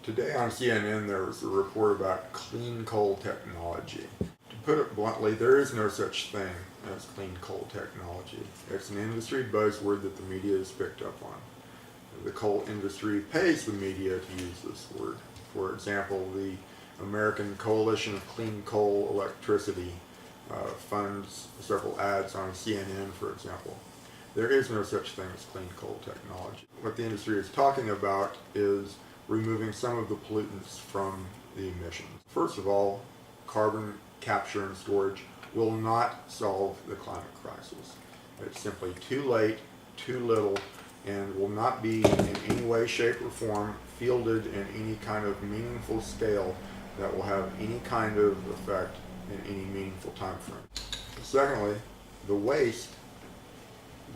Today on CNN there was a report about clean coal technology. To put it bluntly, there is no such thing as clean coal technology. It's an industry buzzword that the media has picked up on. The coal industry pays the media to use this word. For example, the American Coalition of Clean Coal Electricity funds several ads on CNN, for example. There is no such thing as clean coal technology. What the industry is talking about is removing some of the pollutants from the emissions. First of all, carbon capture and storage will not solve the climate crisis. It's simply too late, too little, and will not be in any way, shape, or form fielded in any kind of meaningful scale that will have any kind of effect in any meaningful time frame. Secondly, the waste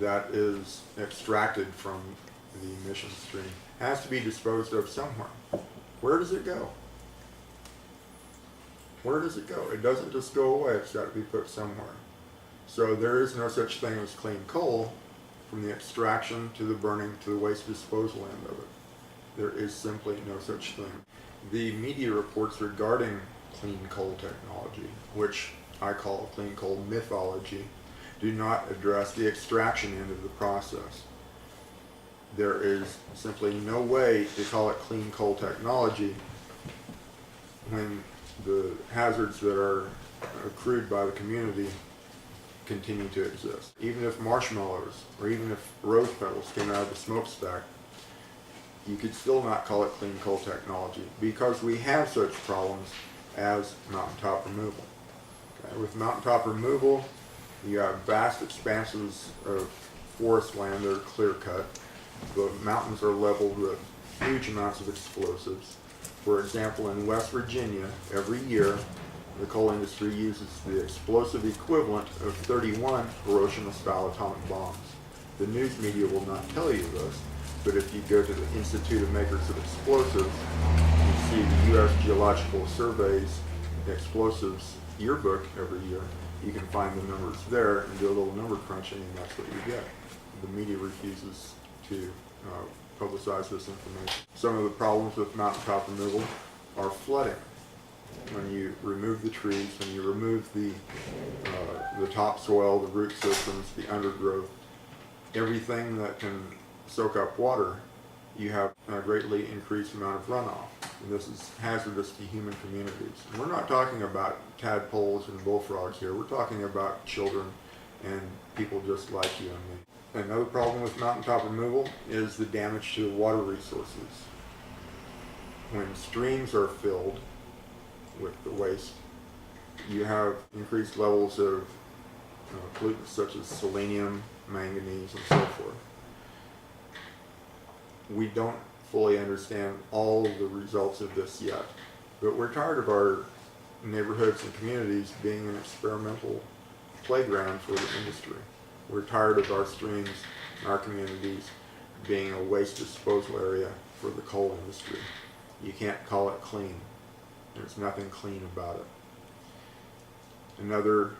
that is extracted from the emission stream has to be disposed of somewhere. Where does it go? Where does it go? It doesn't just go away, it's got to be put somewhere. So there is no such thing as clean coal from the extraction to the burning to the waste disposal end of it. There is simply no such thing. The media reports regarding clean coal technology, which I call clean coal mythology, do not address the extraction end of the process. There is simply no way to call it clean coal technology when the hazards that are accrued by the community continue to exist. Even if marshmallows or even if rose petals came out of the smokestack, you could still not call it clean coal technology because we have such problems as mountaintop removal. Okay? With mountaintop removal, you have vast expanses of forest land that are clear-cut. The mountains are leveled with huge amounts of explosives. For example, in West Virginia, every year, the coal industry uses the explosive equivalent of 31 Hiroshima-style atomic bombs. The news media will not tell you this, but if you go to the Institute of Makers of Explosives, you see the U.S. Geological Survey's explosives yearbook every year. You can find the numbers there and do a little number crunching, and that's what you get. The media refuses to publicize this information. Some of the problems with mountaintop removal are flooding. When you remove the trees, when you remove the topsoil, the root systems, the undergrowth, everything that can soak up water, you have a greatly increased amount of runoff. And this is hazardous to human communities. And we're not talking about tadpoles and bullfrogs here. We're talking about children and people just like you and me. Another problem with mountaintop removal is the damage to the water resources. When streams are filled with the waste, you have increased levels of pollutants such as selenium, manganese, and so forth. We don't fully understand all of the results of this yet, but we're tired of our neighborhoods and communities being an experimental playground for the industry. We're tired of our streams and our communities being a waste disposal area for the coal industry. You can't call it clean. There's nothing clean about it. Another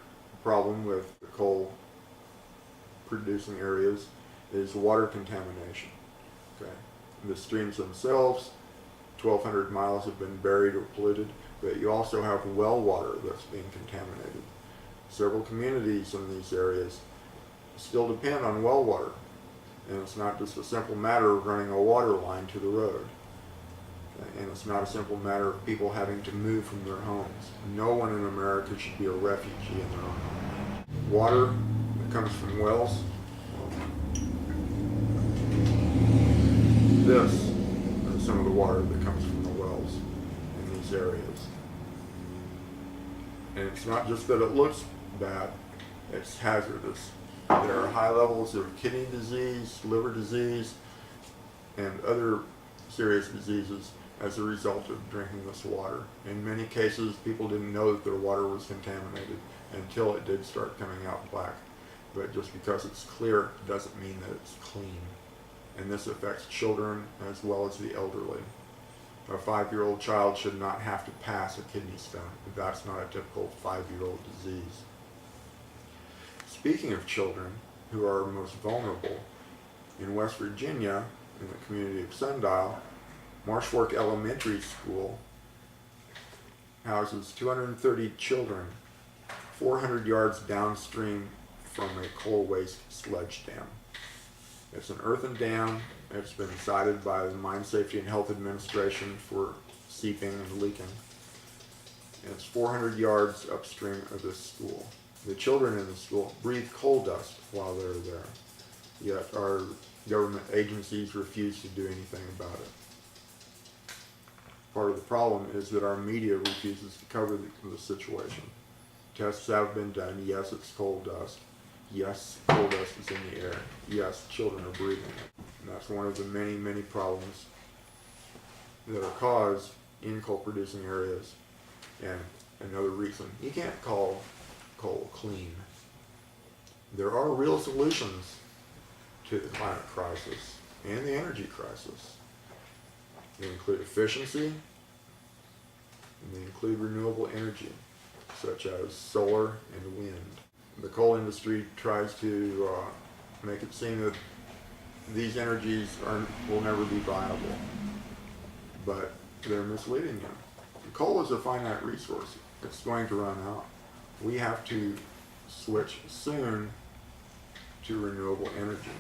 problem with the coal producing areas is water contamination. Okay. The streams themselves, 1,200 miles, have been buried or polluted, but you also have well water that's being contaminated. Several communities in these areas still depend on well water, and it's not just a simple matter of running a water line to the road. Okay. And it's not a simple matter of people having to move from their homes. No one in America should be a refugee in their own home. Water that comes from wells, this is some of the water that comes from the wells in these areas. And it's not just that it looks bad, it's hazardous. There are high levels of kidney disease, liver disease, and other serious diseases as a result of drinking this water. In many cases, people didn't know that their water was contaminated until it did start coming out black. But just because it's clear doesn't mean that it's clean. And this affects children as well as the elderly. A 5-year-old child should not have to pass a kidney stone. That's not a typical 5-year-old disease. Speaking of children who are most vulnerable, in West Virginia, in the community of Sundial, Marsh Fork Elementary School houses 230 children 400 yards downstream from a coal waste sludge dam. It's an earthen dam. It's been cited by the Mine Safety and Health Administration for seeping and leaking. And it's 400 yards upstream of this school. The children in the school breathe coal dust while they're there, yet our government agencies refuse to do anything about it. Part of the problem is that our media refuses to cover the situation. Tests have been done. Yes, it's coal dust. Yes, coal dust is in the air. Yes, children are breathing it. And that's one of the many, many problems that are caused in coal-producing areas. And another reason, you can't call coal clean. There are real solutions to the climate crisis and the energy crisis. They include efficiency, and they include renewable energy, such as solar and wind. The coal industry tries to make it seem that these energies will never be viable, but they're misleading you. Coal is a finite resource. It's going to run out. We have to switch soon to renewable energy.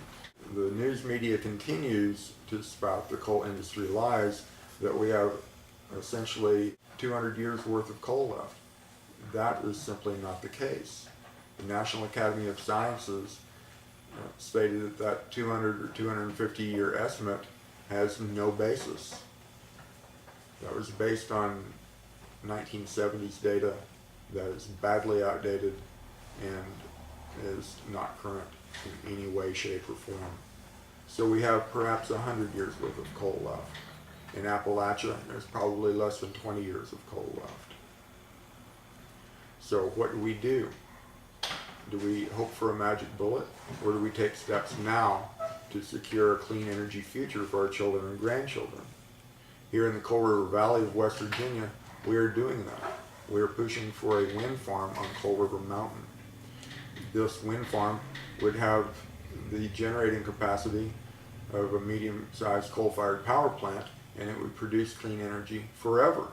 The news media continues to spout the coal industry lies that we have essentially 200 years worth of coal left. That is simply not the case. The National Academy of Sciences stated that 200 or 250 year estimate has no basis. That was based on 1970s data that is badly outdated and is not current in any way, shape, or form. So we have perhaps 100 years worth of coal left. In Appalachia, there's probably less than 20 years of coal left. So what do? Do we hope for a magic bullet, or do we take steps now to secure a clean energy future for our children and grandchildren? Here in the Coal River Valley of West Virginia, we are doing that. We are pushing for a wind farm on Coal River Mountain. This wind farm would have the generating capacity of a medium-sized coal-fired power plant, and it would produce clean energy forever.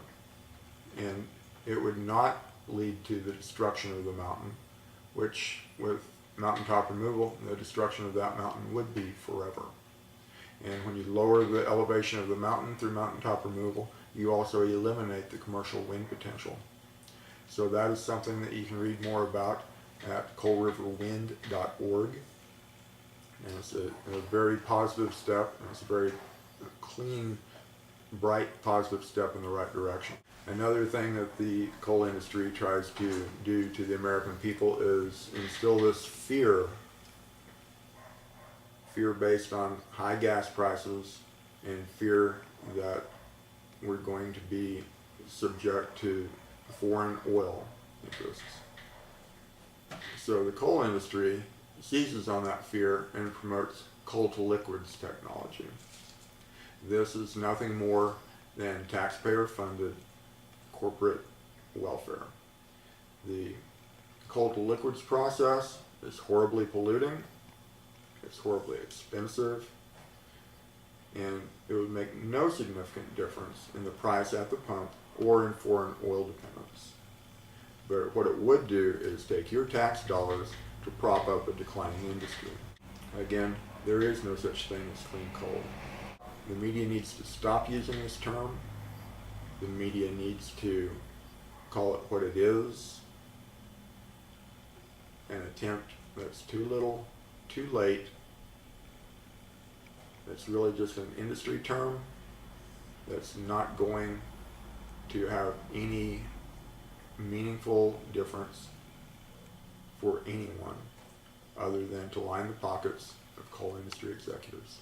And it would not lead to the destruction of the mountain, which with mountaintop removal, the destruction of that mountain would be forever. And when you lower the elevation of the mountain through mountaintop removal, you also eliminate the commercial wind potential. So that is something that you can read more about at coalriverwind.org. And it's a very positive step, and it's a very clean, bright, positive step in the right direction. Another thing that the coal industry tries to do to the American people is instill this fear based on high gas prices and fear that we're going to be subject to foreign oil interests. So the coal industry seizes on that fear and promotes coal to liquids technology. This is nothing more than taxpayer-funded corporate welfare. The coal to liquids process is horribly polluting, it's horribly expensive, and it would make no significant difference in the price at the pump or in foreign oil dependence. But what it would do is take your tax dollars to prop up a declining industry. Again, there is no such thing as clean coal. The media needs to stop using this term. The media needs to call it what it is, an attempt that's too little, too late. It's really just an industry term that's not going to have any meaningful difference for anyone other than to line the pockets of coal industry executives.